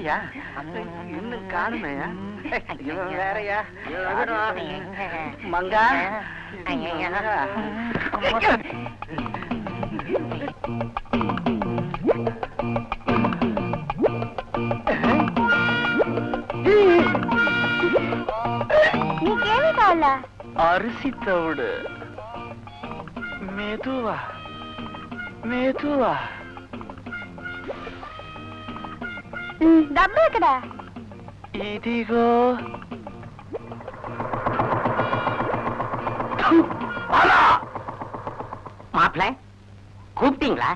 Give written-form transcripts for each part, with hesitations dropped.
என்னையா இன்னும் காணுமையா? இவன் வேறயா? மங்கா நீ கேள்விக்கால அரிசி தவிடு மெதுவா மெதுவா டப்பு இருக்குடா. இதிகோ மாப்பிள்ள கூப்பிட்டீங்களா?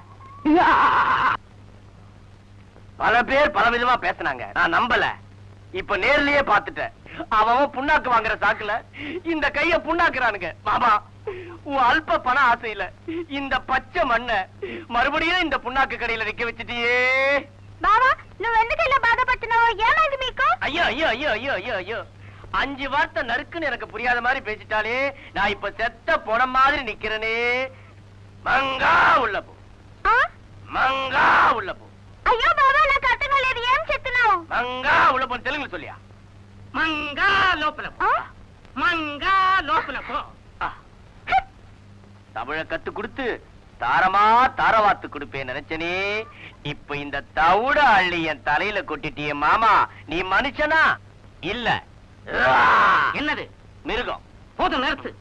பல பேர் பல விதமா பேசினாங்க, நான் நம்பல. இப்ப நேர்லயே பாத்துட்டேன். அவன் புண்ணாக்கு வாங்குற சாக்குல இந்த கைய புண்ணாக்குறானுங்க. மாமா, உன் அல்ப பண ஆசையில இந்த பச்சை மண்ண மறுபடியும் இந்த புண்ணாக்கு கடையில விக்க வச்சுட்டியே. బావా నువ్వు ఎందుకు ఇలా బాధపడుతున్నావు? ఏమైంది మీకు? ஐயோ ஐயோ ஐயோ ஐயோ ஐயோ ஐயோ, 5 வார்த்தை நறுக்குன்னு எனக்கு புரியாத மாதிரி பேசிட்டாலே. நான் இப்ப செத்த போன மாதிரி நிக்கிறனே. மங்கா உள்ள போ, மங்கா உள்ள போ. అయ్యో బావా నాకు అర్థం కాలేదు, ఏం చెప్తున్నావు? மங்கா உள்ள போ தெலுங்குல சொல்லியா? மங்கா லோப்பல போ, மங்கா லோப்பல போ. தமிழ கத்து கொடுத்து தாரமா தாரவாத்து கொடுப்பேன் நினைச்சனே. இப்ப இந்த தவுட அள்ளி என் தலையில கொட்டிட்டிய மாமா. நீ மனுஷனா இல்ல என்னது மிருகம்? போதும் நிறுத்து.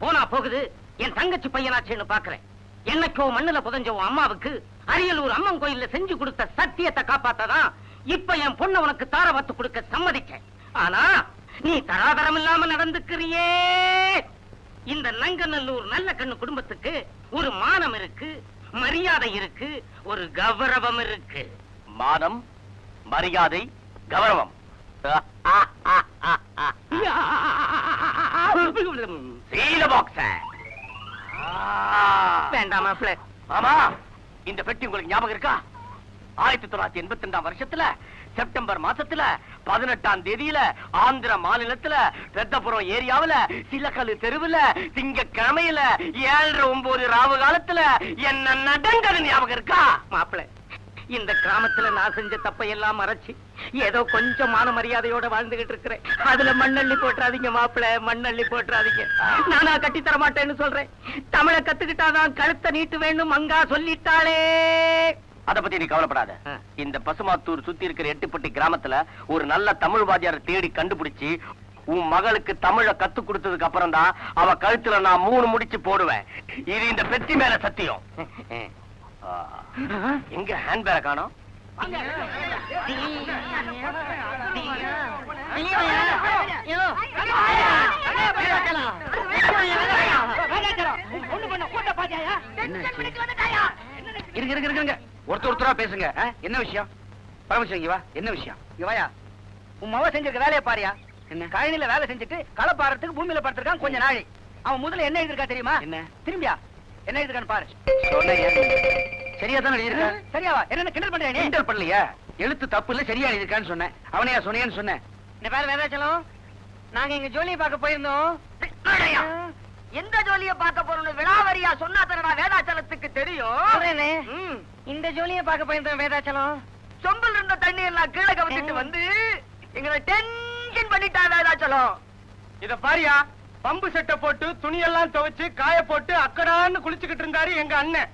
போனா போகுது. என் தங்கச்சி பையனாச்சுன்னு பாக்குறேன். என்னைக்கோ மண்ணுல புதஞ்ச உன் அம்மாவுக்கு அரியலூர் அம்மன் கோயில்ல செஞ்சு கொடுத்த சத்தியத்தை காப்பாத்ததான் இப்ப என் பொண்ணு உனக்கு தாரவாத்து கொடுக்க சம்மதிச்சேன். ஆனா நீ தராதரம் இல்லாம நடந்துக்கிறியே. இந்த நங்கநல்லூர் நல்ல கண்ணு குடும்பத்துக்கு ஒரு மானம் இருக்கு, மரியாதை இருக்கு, ஒரு கௌரவம் இருக்கு. மானம், மரியாதை, கௌரவம். வேண்டாமா ஆமா, இந்த பெட்டி உங்களுக்கு ஞாபகம் இருக்கா? 1982 வருஷத்துல செப்டம்பர் மாசத்துல 18ஆம் தேதியில ஆந்திர மாநிலத்துல பெத்தபுரம் ஏரியாவுல சிலக்கல்லு தெருவுல திங்கக்கிழமையில 7:09 ராவு காலத்துல என்ன நடந்தது ஞாபகம் இருக்கா? மாப்பிள, இந்த கிராமத்துல நான் செஞ்ச தப்பை எல்லாம் மறைச்சு ஏதோ கொஞ்சம் மான மரியாதையோட வாழ்ந்துகிட்டு இருக்கிறேன். அதுல மண்ணள்ளி போட்டுறாதீங்க மாப்பிள, மண்ணள்ளி போட்டுறாதீங்க. நானா கட்டி தர மாட்டேன்னு சொல்றேன். தமிழ கத்துக்கிட்டாதான் கழுத்தை நீட்டு வேண்டும் மங்கா சொல்லிட்டாளே. அத பத்தி நீ கவலைப்படாத. இந்த பசுமாத்தூர் சுத்தி இருக்கிற எட்டுப்பட்டி கிராமத்துல ஒரு நல்ல தமிழ் வாத்தியார தேடி கண்டுபிடிச்சு உன் மகளுக்கு தமிழ கத்து கொடுத்ததுக்கு அப்புறம் தான் அவ கழுத்துல நான் 3 முடிச்சு போடுவேன். இது இந்த பெட்டி மேல சத்தியம். எங்க ஹேண்ட்பேக் காணோம்? ஒருத்தரா பேசுங்க. என்ன விஷயம்? பரமசிவம் இங்க வா. என்ன விஷயம்? இங்க வாயா. உன் மவ செஞ்சிருக்க வேலையை பாரியா. என்ன? கழனில வேலை செஞ்சுட்டு களை பாறதுக்கு பூமியில படுத்திருக்கான் கொஞ்ச நாளை. அவன் முதல்ல என்ன எழுதிருக்கா தெரியுமா? என்ன? திரும்பியா என்ன எழுதிருக்கான்னு பாரு. சரியா தான் எழுதிருக்க. சரியாவா? என்ன கிண்டல் பண்றியா நீ? கிண்டல் பண்ணலையா? எழுத்து தப்பு இல்ல, சரியா எழுதிருக்கான்னு சொன்னேன். அவனையா சொன்னேன்னு சொன்னேன். இந்த பேர் வேதாச்சலம், நாங்க எங்க ஜோலியை பார்க்க போயிருந்தோம். எந்த ஜோலியை பார்க்க போறோம்னு விழாவரியா சொன்னா தரடா வேதாச்சலத்துக்கு தெரியும். இந்த ஜோலியை பார்க்க போயிருந்தோம் வேதாச்சலம். சொம்பல் இருந்த தண்ணி எல்லாம் கீழே கவிச்சிட்டு வந்து எங்களை டென்ஷன் பண்ணிட்டா வேதாச்சலம். இத பாரியா, பம்பு செட்டை போட்டு துணியெல்லாம் துவைச்சு காய போட்டு அக்கடான்னு குளிச்சுக்கிட்டு இருந்தாரு எங்க அண்ணன்.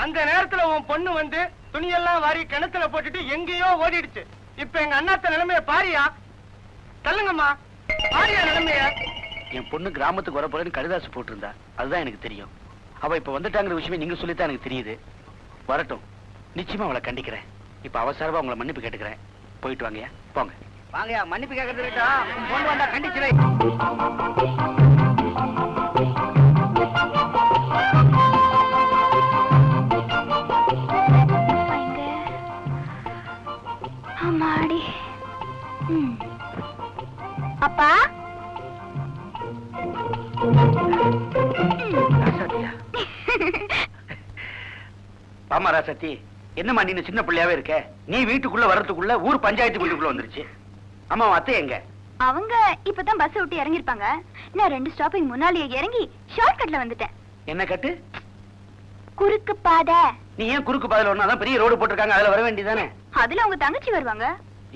அந்த நேரத்துல உன் பொண்ணு வந்து துணியெல்லாம் வாரி கிணத்துல போட்டுட்டு எங்கேயோ ஓடிடுச்சு. இப்ப எங்க அண்ணாத்த நிலைமைய பாரியா. தள்ளுங்கம்மா, பாரியா நிலைமைய. என் பொண்ணு கிராமத்துக்கு வர போறேன்னு கடிதாசு போட்டிருந்தா, அதுதான் எனக்கு தெரியும். அவ இப்ப வந்துட்டாங்கிற விஷயமே நீங்க சொல்லித்தான் எனக்கு தெரியுது. வரட்டும், நிச்சயமா அவளை கண்டிக்கிறேன். இப்ப அவசரமா உங்களை மன்னிப்பு கேட்டுக்கிறேன். போயிட்டு வாங்கயா, போங்க. வாங்கயா, மன்னிப்பு கேட்கறது பொண்ணு வந்தா கண்டிச்சு. அம்மாடி. அப்பா, ஆமா ராசத்தி, என்னம்மா நீ சின்ன பிள்ளையாவே இருக்க? நீ வீட்டுக்குள்ள வர்றதுக்குள்ள ஊர் பஞ்சாயத்து வீட்டுக்குள்ள வந்துருச்சு. அம்மா அத்தை எங்க? அவங்க இப்பதான் பஸ் விட்டு இறங்கிருப்பாங்க. நான் 2 ஸ்டாப்பிங் முன்னாலேயே இறங்கி ஷார்ட் கட்ல வந்துட்டேன். என்ன கட்டு? குறுக்கு பாதை. நீ ஏன் குறுக்கு பாதையில ஒண்ணாதான் பெரிய ரோடு போட்டிருக்காங்க, அதுல வர வேண்டியதானே? அதுல உங்க தங்கச்சி வருவாங்க.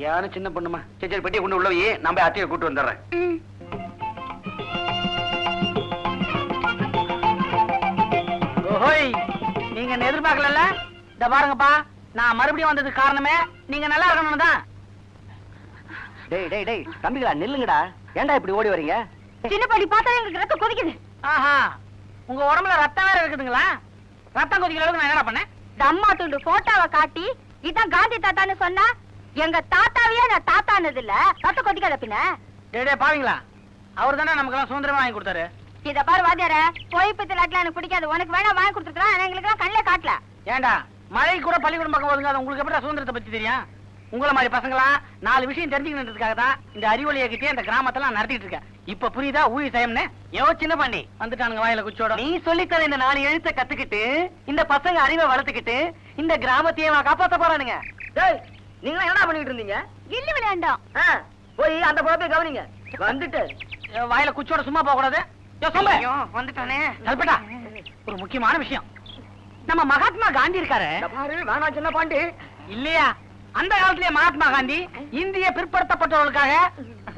யாரும் சின்ன பொண்ணுமா. சரி சரி, பெட்டியை கொண்டு உள்ள போய் நான் போய் அத்தையை கூட்டு வந்துடுறேன். ஓஹோய், நீங்க என்ன எதிர்பார்க்கல. இந்த பாருங்கப்பா, நான் மறுபடியும் வந்ததுக்கு காரணமே நீங்க நல்லா இருக்கணும் தான். டேய் டேய் டேய் தம்பிகளா, நில்லுங்கடா. ஏன்டா இப்படி ஓடி வரீங்க? சின்ன பாண்டி பார்த்தா எங்களுக்கு ரத்தம் கொதிக்குது. ஆஹா, உங்க உடம்புல ரத்தம் வேற இருக்குதுங்களா? ரத்தம் கொதிக்கிற அளவுக்கு நான் என்ன பண்ணேன்? அம்மா துண்டு போட்டோவை காட்டி இதான் காந்தி தாத்தான்னு சொன்னா எங்க தாத்தாவையே நான் தாத்தானது இல்ல. ரத்தம் கொதிக்காத பின்ன. டேய் பாவீங்களா, அவர் தானே நமக்கு எல்லாம் சுதந்திரமா வாங்கி கொடுத்தாரு. இத பாரு வாத்தியார, போய் பத்திலாட்லாம் எனக்கு பிடிக்காது. உனக்கு வேணா வாங்கி கொடுத்துருக்கான், எங்களுக்கு எல்லாம் கண்ணில காட்டல. ஏண்டா மழை கூட பள்ளிக்கூடம் பக்கம் போதுங்க, அது உங்களுக்கு எப்படி சுதந்திரத்தை பத்தி தெரியும்? உங்களை மாதிரி பசங்களா 4 விஷயம் தெரிஞ்சுக்கிறதுக்காக தான் இந்த அறிவொளியை கிட்டே இந்த கிராமத்தெல்லாம் நடத்திட்டு இருக்கேன். இப்ப புரியுதா ஊழி சயம்னு? சின்ன பண்ணி வந்துட்டானுங்க வாயில குச்சோட. நீ சொல்லித்தர இந்த 4 எழுத்தை கத்துக்கிட்டு இந்த பசங்க அறிவை வளர்த்துக்கிட்டு இந்த கிராமத்தையே காப்பாத்த போறானுங்க. நீங்க என்ன பண்ணிட்டு இருந்தீங்க? கில்லி விளையாண்டோம். போய் அந்த பொழப்பை கவனிங்க. வந்துட்டு வாயில குச்சோட சும்மா போக கூடாது. வந்துட்டானே. கல்பட்டா, ஒரு முக்கியமான விஷயம். நம்ம மகாத்மா காந்தி இருக்காரு. வேணா சின்ன பாண்டி. இல்லையா, அந்த காலத்திலேயே மகாத்மா காந்தி இந்திய பிற்படுத்தப்பட்டவர்களுக்காக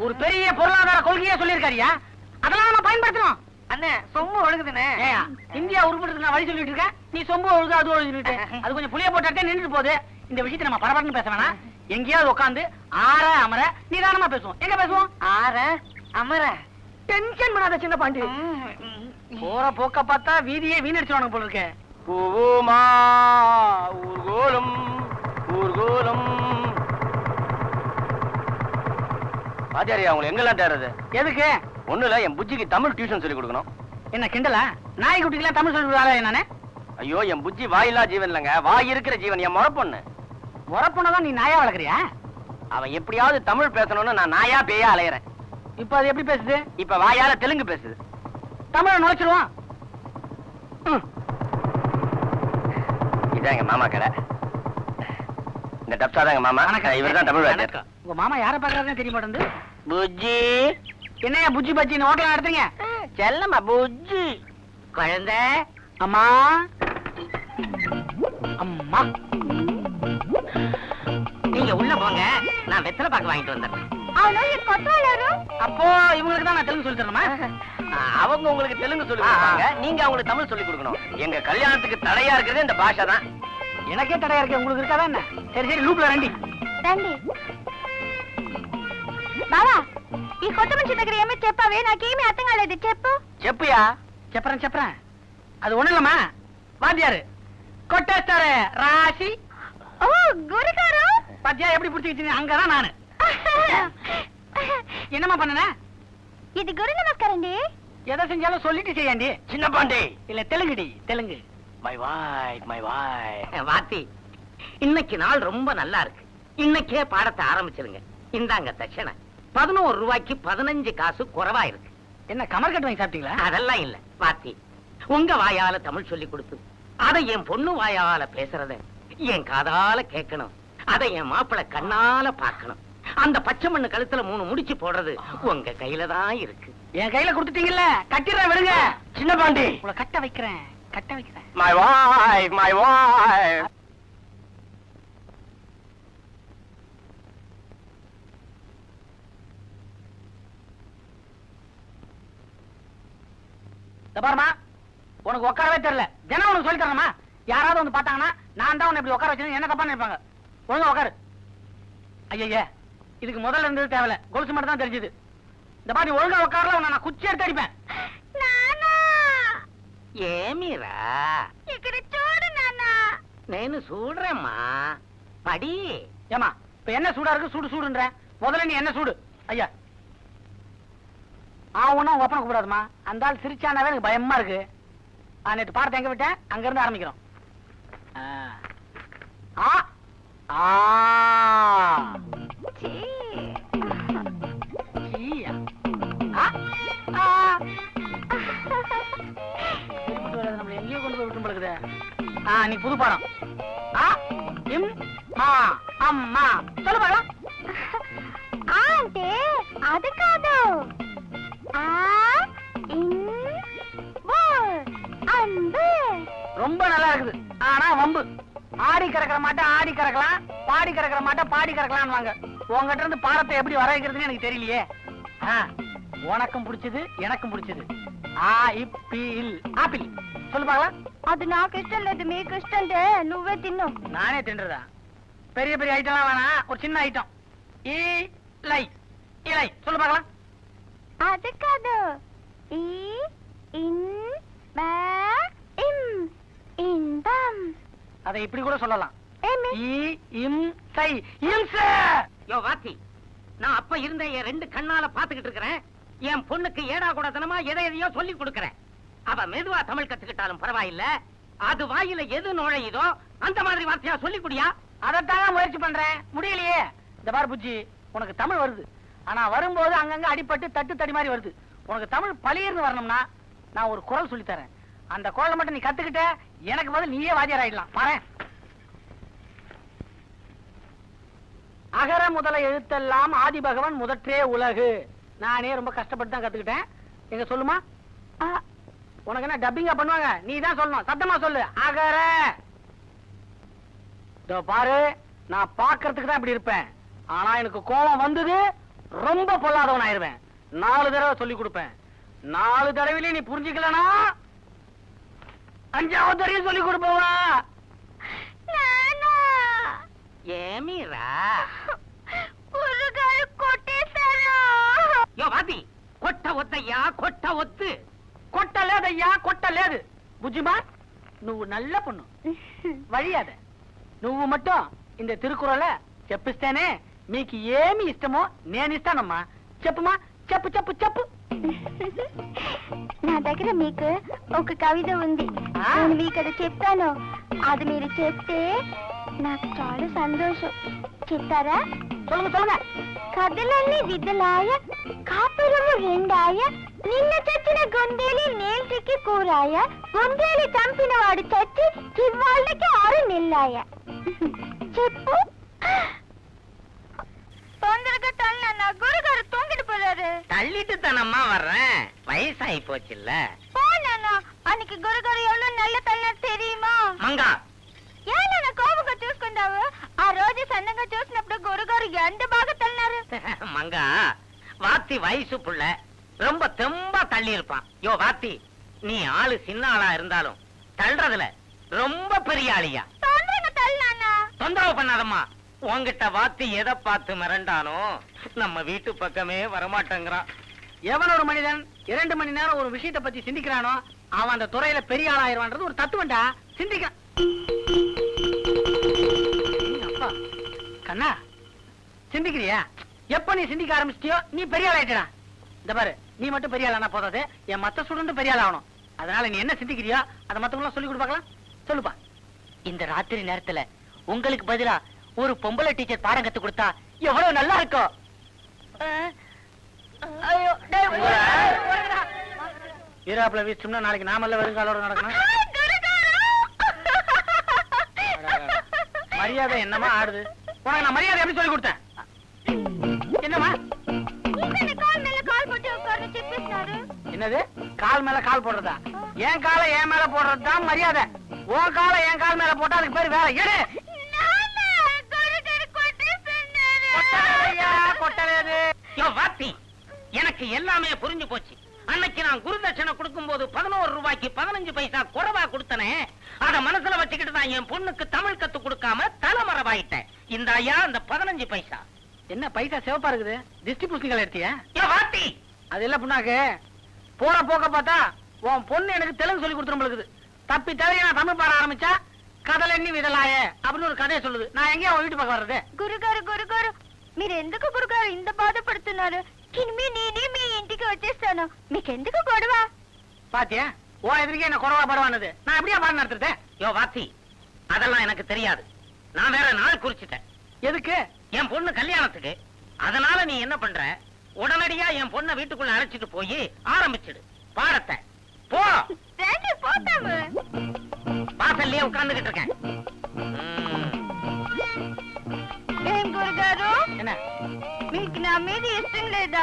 ஒரு பெரிய பொருளாதார கொள்கையே சொல்லியிருக்காருயா. அதெல்லாம் நம்ம பயன்படுத்தணும். அண்ணே சொம்பு ஒழுகுதுனே. இந்தியா உருப்படுறதுக்கு நான் வழி சொல்லிட்டு இருக்கேன், நீ சொம்பு ஒழுகு அது ஒழுகுட்டு அது கொஞ்சம் புளிய போட்டாட்டே நின்றுட்டு போகுது. இந்த விஷயத்தை நம்ம பரபரன்னு பேச வேணாம். எங்கேயாவது உட்காந்து ஆற அமர நிதானமா பேசுவோம். எங்க பேசுவோம்? ஆற அமர. டென்ஷன் பண்ணாத சின்ன பாண்டி. போற போக்க பார்த்தா வீதியே வீணடிச்சுவானுங்க போல இருக்கு. பூமா ஊர்கோலம் ஊர்கோலம். ஆச்சாரியா, அவங்க எங்கெல்லாம் தேடுறது? எதுக்கு? ஒண்ணு இல்ல, என் புஜ்ஜிக்கு தமிழ் டியூஷன் சொல்லி கொடுக்கணும். என்ன கிண்டலா? நாய்க்குட்டிக்கெல்லாம் தமிழ் சொல்லி கொடுத்தாலே நானே? ஐயோ, என் புஜ்ஜி வாயில்லா ஜீவன் இல்லங்க, வாய் இருக்கிற ஜீவன். என் முறப்பொண்ணு. முறப்பொண்ணதான் நீ நாயா வளர்க்குறியா? அவன் எப்படியாவது தமிழ் பேசணும்னு நான் நாயா பேயா அலையறேன். இப்ப அது எப்படி பேசுது? இப்ப வாயால தெலுங்கு பேசுது. தமிழ நுழைச்சிருவான். இதான் எங்க மாமா கடை. இந்த டப்ஸா தான் எங்க மாமா. இவர் தான் தமிழ் வாத்தியார். உங்க மாமா யார பாக்குறாருன்னு தெரிய மாட்டேங்குது. புஜ்ஜி. என்னையா புஜ்ஜி பஜ்ஜின்னு ஹோட்டல் நடத்துறீங்க? செல்லம்மா புஜ்ஜி. குழந்தை. அம்மா அம்மா, நீங்க உள்ள போங்க, நான் வெத்தலை பாக்கு வாங்கிட்டு வந்துடுறேன். அப்போ இவங்களுக்கு தான் நான் தெலுங்கு சொல்லி தரணுமா? அவங்க உங்களுக்கு தெலுங்கு சொல்லி கொடுப்பாங்க, நீங்க அவங்களுக்கு தமிழ் சொல்லி கொடுக்கணும். எங்க கல்யாணத்துக்கு தடையா இருக்கிறது இந்த பாஷை தான். எனக்கே தடையா இருக்கு, உங்களுக்கு இருக்காதா என்ன? சரி சரி, லூப்ல ரெண்டி రండి బావా ఈ కొత్త మనిషి దగ్గర ఏమీ చెప్పావే నాకేమీ అర్థం కాలేదు చెప్పు చెప్పుయా చెప్పறேன் அது ஒண்ணு இல்லம்மா வாத்தியாரு கொட்டேஸ்டாரு ராசி ఓ గురుగారు பாத்தியா எப்படி புடிச்சிட்டீங்க அங்கதான் நானு என்னம்மா பண்ணனே ఇది గురు నమస్కారం అండి எதை செஞ்சாலும் சொல்லிட்டு செய்யாண்டி சின்ன பாண்டி இல்ல தெலுங்குடி தெலுங்கு மை வாய் வாத்தி இன்னைக்கு நாள் ரொம்ப நல்லா இருக்கு இன்னைக்கே பாடத்தை ஆரம்பிச்சிருங்க இந்தாங்க தட்சணை 11 ரூபாய்க்கு 15 காசு குறைவா இருக்கு என்ன கமர் கட்டு வாங்கி சாப்பிட்டீங்களா அதெல்லாம் இல்ல வாத்தி உங்க வாயால தமிழ் சொல்லி கொடுத்து அதை என் பொண்ணு வாயால பேசுறத என் காதால கேட்கணும் அதை என் மாப்பிளை கண்ணால பார்க்கணும் அந்த பச்சை மண்ணு கழுத்துல 3 முடிச்சு போடுறது உங்க கையில தான் இருக்கு என் கையில கொடுத்துட்டீங்கல்ல கட்டிடுறேன் விடுங்க சின்ன பாண்டி உங்களை கட்ட வைக்கிறேன் மை வாய் பாருமா உனக்கு உட்காரவே தெரியல தினம் உனக்கு சொல்லி தரணுமா யாராவது வந்து பார்த்தாங்கன்னா நான் தான் உன்னை இப்படி உட்கார வச்சு என்ன தப்பா நினைப்பாங்க ஒழுங்கா உட்காரு ஐயா இதுக்கு முதல்ல இருந்தது தேவையில்ல கொலுசு மட்டும் தான் தெரிஞ்சது இந்த மாதிரி ஒழுங்கா உட்காரல உன்னை நான் குச்சி எடுத்து அடிப்பேன் ఏమిరా ఇక్కడ చూడు నాన్న నేను చూడరేమ్మా పడి ஏமா இப்ப என்ன சூடா இருக்கு சூடுன்ற முதல்ல நீ என்ன சூடு ஐயா ஒண்ணும் உங்க அப்பனை கூப்பிடாதுமா அந்த ஆள் சிரிச்சானாவே எனக்கு பயமா இருக்கு நேற்று பாடத்தை எங்க விட்டேன் அங்க இருந்து ஆரம்பிக்கிறோம் எங்கேயோ கொண்டு போய் விட்டு பழகுது நீ புது பாடம் அம்மா சொல்லு பாடம் అంటే అది కాదు அன்பு ரொம்ப நல்லா இருக்குது ஆனா வம்பு ஆடி கறக்கிற மாட்டை ஆடி கறக்கலாம் பாடி கறக்கிற மாட்டை பாடி கறக்கலாம்னு வாங்க உங்ககிட்ட இருந்து பாடத்தை எப்படி வர வைக்கிறதுன்னு எனக்கு தெரியலையே. உனக்கும் பிடிச்சது எனக்கும் பிடிச்சது. ஆப்பிள் சொல்லு பாக்கலாம். అది నాకు ఇష్టం లేదు, మీకు ఇష్టం అంటే నువ్వే తిన్ను. நானே தின்றதா? பெரிய பெரிய ஐட்டம்லாம் வேணாம், ஒரு சின்ன ஐட்டம். இலை இலை சொல்லு பாக்கலாம். అది కాదు, ఈ ఇన్ బా ఇమ్ இன்பம். அதை இப்படி கூட சொல்லலாம். ஏமி இம்சை இம்ச. யோ வாத்தி, நான் அப்ப இருந்த என் 2 கண்ணால பாத்துக்கிட்டு இருக்கிறேன். என் பொண்ணுக்கு ஏடா கூடத்தனமா எதையோ சொல்லி கொடுக்கறேன். அவ மெதுவா தமிழ் கத்துக்கிட்டாலும் பரவாயில்ல, அது வாயில எது நுழையுதோ அந்த மாதிரி வார்த்தையா சொல்லி குடியா. அதைத்தான் முயற்சி பண்றேன், முடியலையே. இந்த பாரு புச்சி, உனக்கு தமிழ் வருது, ஆனா வரும்போது அங்கங்க அடிபட்டு தட்டு தடி மாதிரி வருது. உனக்கு தமிழ் பழியிருந்து வரணும்னா நான் ஒரு குரல் சொல்லி தரேன். அந்த குரலை மட்டும் நீ கத்துக்கிட்ட, எனக்கு பதில் நீயே வாத்தியார் ஆயிடலாம். பாரு. அகர முதல எழுத்தெல்லாம் ஆதி பகவன் முதற்றே உலகு. நானே ரொம்ப கஷ்டப்பட்டு தான் கத்துக்கிட்டேன். எங்க சொல்லுமா? உனக்கு என்ன டப்பிங்கா பண்ணுவாங்க? நீ தான் சொல்லணும், சத்தமா சொல்லு. அகர. இதோ பாரு, நான் பாக்குறதுக்கு தான் இப்படி இருப்பேன், ஆனா எனக்கு கோபம் வந்தது ரொம்ப பொல்லாதவன் ஆயிருவேன். 4 தடவை சொல்லி கொடுப்பேன். 4 தடவையிலே நீ புரிஞ்சுக்கலனா 5வது தடவை சொல்லி கொடுப்பவா? ஏமீரா గురుగారు కొట్టేశారు. யோ வாத்தி, கொட்ட ஒத்தையா கொட்ட ஒத்து. కొట్టలేదయ్యా కొట్టలేదు. బుజ్జిమా, నువ్వు నల్ల పొన్ను, వழிయాద. నువ్వు మట్టం ఇంద తిరుకురల చెప్పిస్తేనే మీకు ఏమి ఇష్టమో నేను ఇస్తానమ్మా. చెప్పుమా, చెప్పు చెప్పు చెప్పు. నా దగ్గర మీకు ఒక కవిత ఉంది, నేను మీకు అది చెప్తాను. అది మీరు చెప్తే నాకు చాలా సంతోషం. చెప్తారా? சொல்லுங்க சொல்லுங்க. కథలన్నీ విధలాయ, కాపురము రెండాయ, నిన్న చచ్చిన గొందేలి నేల్టికి కూరాయ, గొందేలి చంపిన వాడు చచ్చి చివ్వాళ్ళకి 6 నెల్లాయ. చెప్పు. తొందరగా తల్లన్న, గురుగారు తొంగిட்டு போறாரு. தள்ளிட்டு தானம்மா வர்றேன், வயசாகி போச்சுல்ல. போனா அன்னைக்கு గురుగారు எவ்வளவு நல்ல తల్లినారు தெரியுமா? மங்கா, ఏనా కోపంగా చూసుకుంటావు? ఆ రోజు సన్నగా చూసినప్పుడు గురుగారు ఎంత బాగా తల్లినారు. மங்கா, வாத்தி வயசு புள்ள, ரொம்ப தெம்பா தள்ளி இருப்பான். யோ வாத்தி, நீ ஆளு சின்ன ஆளா இருந்தாலும் தள்ளுறதுல ரொம்ப பெரிய ஆளியா. తొందరగా తల్లినానా. தொந்தரவு பண்ணாதம்மா. உன்கிட்ட வாத்தி எதை பார்த்து மிரண்டானோ நம்ம வீட்டு பக்கமே வரமாட்டேங்கிறான். எவன் ஒரு மனிதன் 2 மணி நேரம் ஒரு விஷயத்தை பத்தி சிந்திக்கிறானோ அவன் அந்த துறையில பெரிய ஆளாயிருவான்றது ஒரு தத்துவண்டா. சிந்திக்கிறான். அப்பா கண்ணா, சிந்திக்கிறியா? எப்ப நீ சிந்திக்க ஆரம்பிச்சிட்டியோ நீ பெரிய ஆளாயிட்டா. இந்த பாரு, நீ மட்டும் பெரிய ஆளானா போதாது, என் மத்த ஸ்டூடெண்ட் பெரிய ஆள் ஆகணும். அதனால நீ என்ன சிந்திக்கிறியோ அதை மத்தவங்க சொல்லி கொடுப்பாக்கலாம். சொல்லுப்பா. இந்த ராத்திரி நேரத்துல உங்களுக்கு பதிலா ஒரு பொம்பளை டீச்சர் பாடம் கத்து கொடுத்தா எவ்வளவு நல்லா இருக்கும். ஈராப்ல வீச்சோம்னா நாளைக்கு நாமல்ல வருங்காலோட நடக்கணும். மரியாதை என்னமா ஆடுது? உனக்கு நான் மரியாதை எப்படி சொல்லி கொடுத்தேன்? என்னமா கால் மேல கால் போட்டு உட்கார்ந்து చెప్పేస్తున్నారు. என்னது? கால் மேல கால் போடுறதா? என் காலை என் மேல போடுறதுதான் மரியாதை. உன் காலை என் கால் மேல போட்டா அதுக்கு பேரு வேற. எடு. எனக்கு எல்லாமே புரிஞ்சு போச்சு. அன்னைக்கு நான் குருதட்சணை கொடுக்கும் போது 11 ரூபாய்க்கு 15 பைசா குறைவா கொடுத்தனே, அத மனசுல வச்சுக்கிட்டு தான் என் பொண்ணுக்கு தமிழ் கத்து கொடுக்காம தலைமறைவாயிட்டேன். இந்த ஐயா அந்த 15 பைசா. என்ன பைசா சிவப்பா இருக்குது? திஷ்டி பூசணிகள் எடுத்தியா? வாத்தி, அது இல்ல புண்ணாக்கு. போற போக்க பார்த்தா உன் பொண்ணு எனக்கு தெலுங்கு சொல்லி கொடுத்துரும்பளுக்குது. தப்பி தவிர நான் தமிழ் பாட ஆரம்பிச்சா கதல எண்ணி விதலாய அப்படின்னு ஒரு கதையை சொல்லுது. நான் எங்கேயா வீட்டு பக்கம் வர்றது? గురుగారు గురుగారు మీరు ఎందుకు గురుగారు ఇంత బాధపడుతున్నారు? ఇనిమే నేనే మీ ఇంటికి వచ్చేస్తాను. మీకెందుకు గొడవ? பாத்தியா, உன் எதிர்க்கே என்ன குறவா பரவானது. நான் எப்படியா பாடம் நடத்துறேன்? யோ வாத்தி, அதெல்லாம் எனக்கு தெரியாது. நான் வேற நாள் குறிச்சிட்டேன். எதுக்கு? என் பொண்ணு கல்யாணத்துக்கு. அதனால நீ என்ன பண்ற, உடனடியா என் பொண்ணை வீட்டுக்குள்ள அழைச்சிட்டு போய் ஆரம்பிச்சிடு பாடத்தை. போ. రండి పోతాము. வாசல்லையே உட்கார்ந்துகிட்டு இருக்கேன். ఏం గురుగారు, என்ன మీకు నా మీద ఇష్టం లేదా?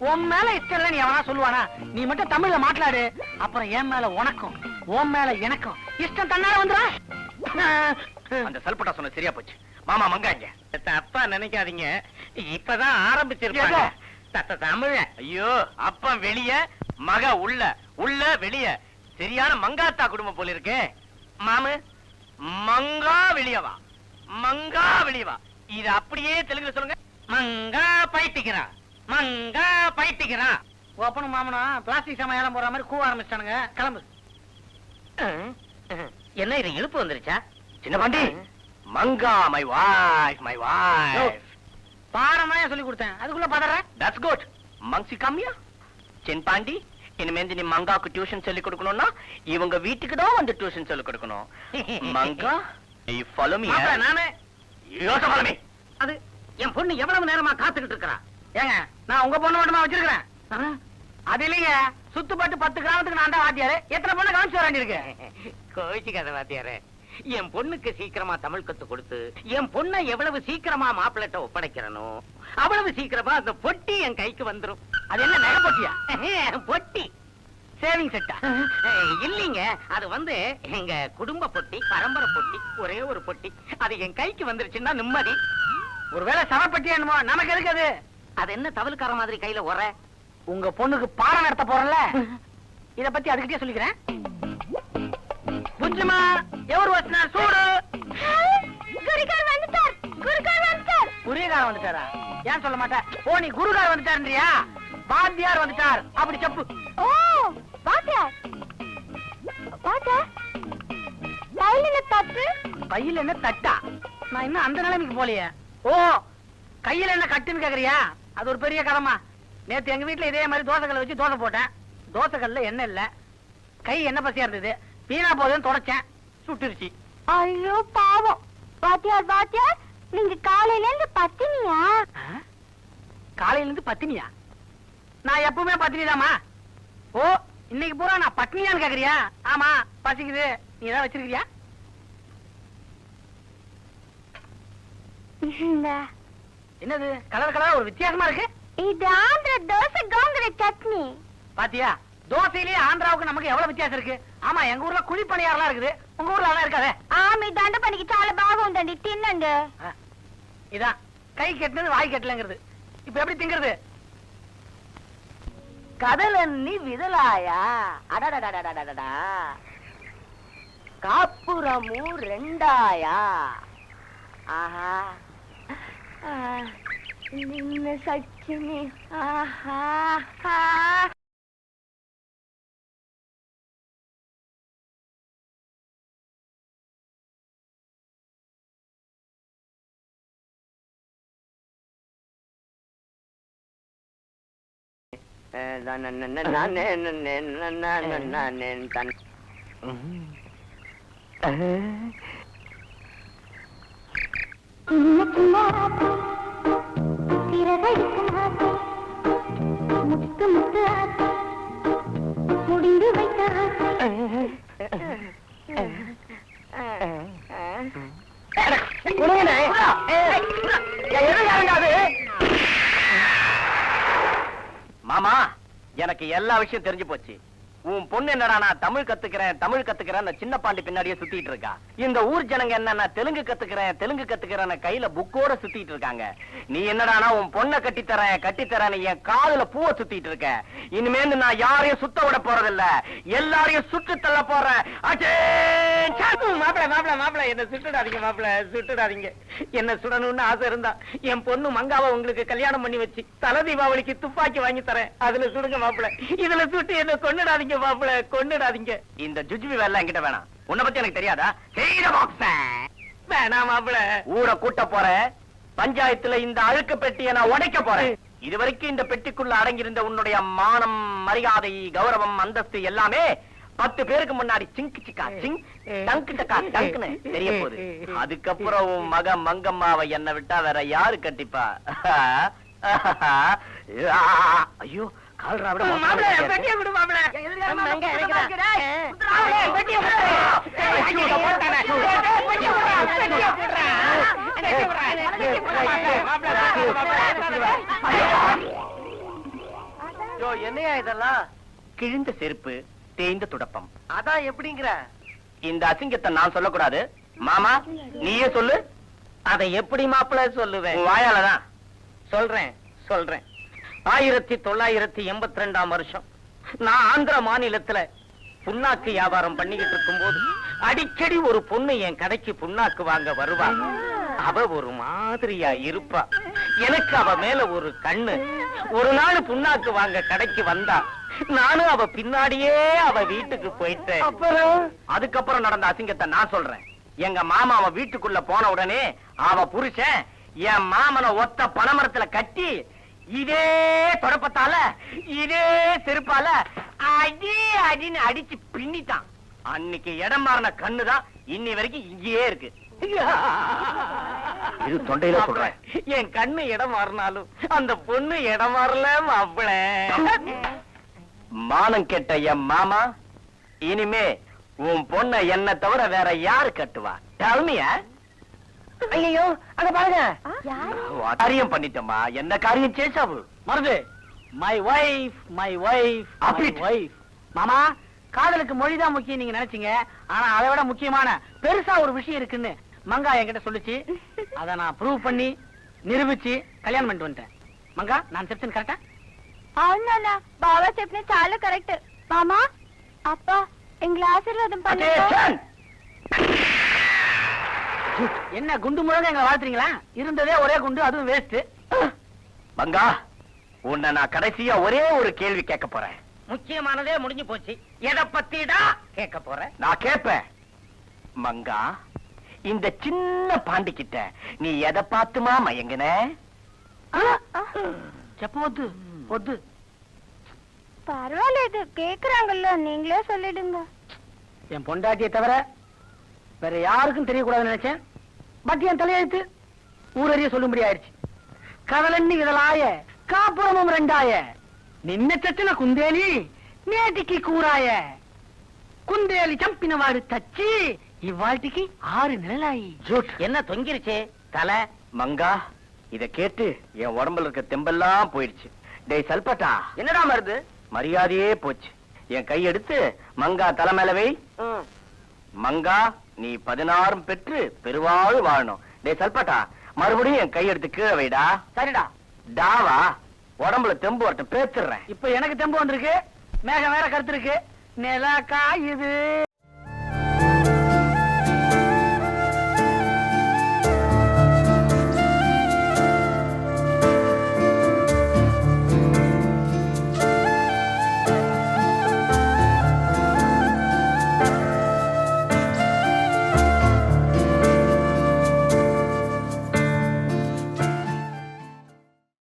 உன் மேல இஷ்டம் இல்ல நீ எவனா சொல்லுவானா? நீ மட்டும் தமிழ்ல மாట్లాடு, அப்புறம் என் மேல உனக்கும் உன் மேல எனக்கும் இஷ்டம் தன்னால வந்துடும். அந்த சல்பட்டா சொன்ன சரியா போச்சு. மாமா மங்காங்க. தப்பா நினைக்காதீங்க, இப்பதான் ஆரம்பிச்சிருக்காங்க. தமிழ. ஐயோ, அப்பா வெளிய, மக உள்ள, உள்ள வெளிய. சரியான மங்காத்தா குடும்பம் போல இருக்கு. மாமு, மங்கா வெளியவா, மங்கா வெளியவா. இது அப்படியே தெலுங்குல சொல்லுங்க. மங்கா பைத்திக்கிறா, மங்கா பைத்திக்கிறா. ஒப்பனும் மாமனும் பிளாஸ்டிக் சமையலாம் போற மாதிரி கூவ ஆரம்பிச்சிட்டானுங்க. கிளம்பு. என்ன இது இழுப்பு வந்துருச்சா? சின்ன பாண்டி, மங்கா மை வைஃப், மை வைஃப். பாடமா சொல்லி கொடுத்தேன், அதுக்குள்ள பதற. That's good. மங்சி கம்மியா சின் பாண்டி, இனிமேந்து நீ மங்காவுக்கு டியூஷன் சொல்லி கொடுக்கணும்னா இவங்க வீட்டுக்கு தான் வந்து டியூஷன் சொல்லி கொடுக்கணும். மங்கா, you follow me. நானே You also follow me. அது என் பொண்ணு எவ்வளவு நேரமா காத்துக்கிட்டு இருக்கறா? ஏங்க, நான் உங்க பொண்ணு மட்டுமா வச்சிருக்கேன்? அது இல்லைங்க, சுத்துப்பட்டு 10 கிராமத்துக்கு நான் தான் வாத்தியாரு. எத்தனை பொண்ணு கவனிச்சு வர வேண்டியிருக்கு? கோவிச்சுக்காத வாத்தியாரே, என் பொண்ணுக்கு சீக்கிரமா தமிழ் கத்து கொடுத்து என் பொண்ணை எவ்வளவு சீக்கிரமா மாப்பிள்ளட்ட ஒப்படைக்கிறனோ அவ்வளவு சீக்கிரமா அந்த பொட்டி என் கைக்கு வந்துரும். அது என்ன நகை பொட்டியா? பொட்டி. சேவிங் செட்டா? இல்லீங்க, அது வந்து எங்க குடும்ப பொட்டி, பரம்பரை பொட்டி, ஒரே ஒரு பொட்டி. அது என் கைக்கு வந்துருச்சுன்னா நிம்மதி. ஒருவேளை சவப்பட்டி என்னமோ, நமக்கு எதுக்கு அது? அது என்ன தவளுக்கார மாதிரி கையில ஒர? உங்க பொண்ணுக்கு பாடம் நடத்த போறல, இத பத்தி அதுக்கிட்டே சொல்லிக்கிறேன். புஞ்சுமா, எவர் வச்சனா சூடு. குருகார் வந்துட்டார், குருகார் வந்துட்டார். குருகார் வந்துட்டாரா? ஏன் சொல்ல மாட்டா? ஓ, நீ குருகார் வந்துட்டாருன்றியா? வாத்தியார் வந்துட்டார் அப்படி செப்பு. ஓ, வாத்தியார். வாத்தியார், கையில என்ன தட்டு? கையில என்ன தட்டா? நான் இன்னும் அந்த நிலைமைக்கு போலையே. ஓ, கையில என்ன கட்டுன்னு கேக்குறியா? அது ஒரு பெரிய கடமா. நேத்து எங்க வீட்டுல இதே மாதிரி தோசைக்கல்ல வச்சு தோசை போட்டேன். தோசைக்கல்ல எண்ணெய் இல்ல, கை என்ன பசியா இருந்தது. வீணா போதுன்னு தொடச்சேன், சுட்டுருச்சு. ஐயோ பாவம். வாத்தியார், வாத்தியார், நீங்க காலையில இருந்து பத்தினியா? காலையில இருந்து பத்தினியா? நான் எப்பவுமே பத்தினிதாமா. ஓ, இன்னைக்கு பூரா நான் பத்தினியான்னு கேக்குறியா? ஆமா, பசிக்குது. நீ ஏதாவது வச்சிருக்கியா? என்னது கலர் கலரா ஒரு வித்தியாசமா இருக்கு? இது ஆந்திர தோசை கோங்கர சட்னி. பாத்தியா, தோசையிலேயே ஆந்திராவுக்கு நமக்கு எவ்வளவு வித்தியாசம் இருக்கு. ஆமா, எங்க ஊர்ல குழி பணியாரெல்லாம் இருக்குது, உங்க ஊர்ல அதெல்லாம் இருக்காதே. ஆமி தண்ட பண்ணிக்கு சால பாகுందండి తిన్నండి. இதான் கை கெட்டினது வாய் கெட்டலங்கிறது. இப்ப எப்படி திங்கிறது? கடலண்ணி விதலாயா, அடடடடடடடா, காப்புரமு 2ஆயா. ஆஹா, నిన్న సచ్చిని. ఆహా, சின்ன சின்ன ஆசை, சிறகடிக்கும் ஆசை, முத்து முத்து ஆசை, முடிந்து வைத்த ஆசை. மாமா, எனக்கு எல்லா விஷயம் தெரிஞ்சு போச்சு. உன் பொண்ணு என்னடா நான் தமிழ் கத்துக்கிறேன் சின்ன பாண்டி பின்னாடியே சுத்திட்டு இருக்கா. இந்த ஊர் ஜனங்க என்ன தெலுங்கு கத்துக்கிறேன் கையில புக்கோட சுத்திட்டு இருக்காங்க. நீ என்னடானா உன் பொண்ணை கட்டித்தரேன் என் காதுல பூவை சுத்திட்டு இருக்க. இனிமேல் நான் யாரையும் சுத்த விட போறதில்ல, எல்லாரையும் சுட்டு தள்ள போறேன். மாப்பிள என்ன சுட்டுடாதீங்க, மாப்பிள சுட்டுடாதீங்க. என்ன சுடணும்னு ஆசை இருந்தா என் பொண்ணு மங்காவை உங்களுக்கு கல்யாணம் பண்ணி வச்சு தல தீபாவளிக்கு துப்பாக்கி வாங்கி தரேன், அதுல சுடுங்க மாப்பிள. இதுல சுட்டு என்ன கொன்னுடாதீங்க மாப்பிள, கொன்னுடாதீங்க. இந்த ஜுஜுபி வேலை என்கிட்ட வேணாம். உன்னை பத்தி எனக்கு தெரியாதா? வேணாம் மாப்பிள. ஊரை கூட்ட போறேன், பஞ்சாயத்துல இந்த அழுக்கு பெட்டியை நான் உடைக்க போறேன். இதுவரைக்கும் இந்த பெட்டிக்குள்ள அடங்கியிருந்த உன்னுடைய மானம், மரியாதை, கௌரவம், அந்தஸ்து எல்லாமே 10 பேருக்கு முன்னாடி சிங்கு சிக்கா சிங், டங்கு டக்கா டங்குன்னு தெரிய போகுது. அதுக்கப்புறம் உன் மக மங்கம்மாவை என்ன விட்டா வேற யாரு கட்டிப்பா? ஐயோ, கால்ரா விட மாப்பிள, பெட்டியை கொடு மாப்பிள. என்னையா இதெல்லாம்? கிழிந்த செருப்பு, தேய்ந்த துடப்பம். அதான் எப்படிங்கிற? இந்த அசிங்கத்தை நான் சொல்லக்கூடாது. மாமா, நீயே சொல்லு. அதை எப்படி மாப்பிள்ள சொல்லுவேன்? வாயாலதான் சொல்றேன். 1982 வருஷம் நான் ஆந்திர மாநிலத்துல புண்ணாக்கு வியாபாரம் பண்ணிக்கிட்டு இருக்கும் போது அடிக்கடி ஒரு பொண்ணு என் கடைக்கு புண்ணாக்கு வாங்க வருவா. அவ ஒரு மாதிரியா இருப்பா. எனக்கு அவ மேல ஒரு கண்ணு. ஒரு நாள் புண்ணாக்கு வாங்க கடைக்கு வந்தா, நானும் அவ பின்னாடியே அவ வீட்டுக்கு போயிட்டேன். அதுக்கப்புறம் நடந்த அசிங்கத்தை நான் சொல்றேன். எங்க மாமா அவ வீட்டுக்குள்ள போன உடனே அவ புருஷன் என் மாமனை ஒத்த பனைமரத்துல கட்டி இதே தொடப்பத்தால இதே செருப்பால அடின்னு அடிச்சு பின்னிட்டான். அன்னைக்கு இடம் மாறின கண்ணுதான் இன்னி வரைக்கும் இங்கேயே இருக்கு. இது தொண்டையில சொல்றேன். என் கண்ணு இடம் மாறினாலும் அந்த பொண்ணு இடம் மாறல மாப்பிள. மானம் கெட்ட என் மாமா, இனிமே உன் பொண்ண என்ன தவிர வேற யாரு கட்டுவா? டல்மியா? ஐயோ அங்க பாருங்க, காரியம் பண்ணிட்டோமா. என்ன காரியம் சேஷாவு? மருது, மை வைஃப் மாமா, காதலுக்கு மொழிதான் முக்கியம் நீங்க நினைச்சீங்க. ஆனா அதை விட முக்கியமான பெருசா ஒரு விஷயம் இருக்குன்னு மங்கா என்கிட்ட சொல்லுச்சு. அத நான் ப்ரூவ் பண்ணி நிரூபிச்சு கல்யாணம் பண்ணிட்டு வந்துட்டேன். மங்கா, நான் చెప్తాను కరెక్టా? అవునా? బాగా చెప్పిన చాలా కరెక్ట్. మామా, அப்பா எங்களை ஆசீர்வாதம் பண்ணுங்க. என்ன குண்டு முழங்க எங்களை வாழ்த்துறீங்களா? இருந்ததே ஒரே குண்டு, அதுவும் வேஸ்ட். மங்கா, உன்னை நான் கடைசியா ஒரே ஒரு கேள்வி கேட்க போறேன். முக்கியமானதே முடிஞ்சு போச்சு. எதை பத்திடா கேட்க போற? நான் கேட்பேன். மங்கா, இந்த சின்ன பாண்டிக்கிட்ட நீ எதை பார்த்துமா மயங்கின? చెప్పవద్దు వద్దు. பரவாயில்ல, கேக்குறாங்கல்ல, நீங்களே சொல்லிடுங்க. என் பொண்டாட்டியை தவிர வேற யாருக்கும் தெரியக்கூடாதுன்னு நினைச்சேன். பட் என் தலையெழுத்து ஊரறிய சொல்லும்படி ஆயிடுச்சு. కదలన్నీ విదలాయ కాపురమం రెండాయ నిన్న చచ్చిన కుందేలి నేటికి కూరాయ కుందేలి చంపినవాడు తచ్చి ఇవాటికి 6 నెలలాయి. என்ன தொங்கிருச்சே தலை? மங்கா, இத கேட்டு என் உடம்புல இருக்க தெம்பெல்லாம் போயிடுச்சு. டேய் சல்பட்டா, என்னடா மருது? மரியாதையே போச்சு. என் கை எடுத்து மங்கா தலை மேல வை. மங்கா, நீ 16 பெற்று பெருவாழ் வாழணும். டேய் சல்பட்டா, மறுபடியும் என் கை எடுத்து கீழே வைடா. சரிடா. டாவா, உடம்புல தெம்பு வரட்டும், பேத்துறேன். இப்ப எனக்கு தெம்பு வந்திருக்கு, மேகம் வேற கருத்து இருக்கு. நிலா காயுது.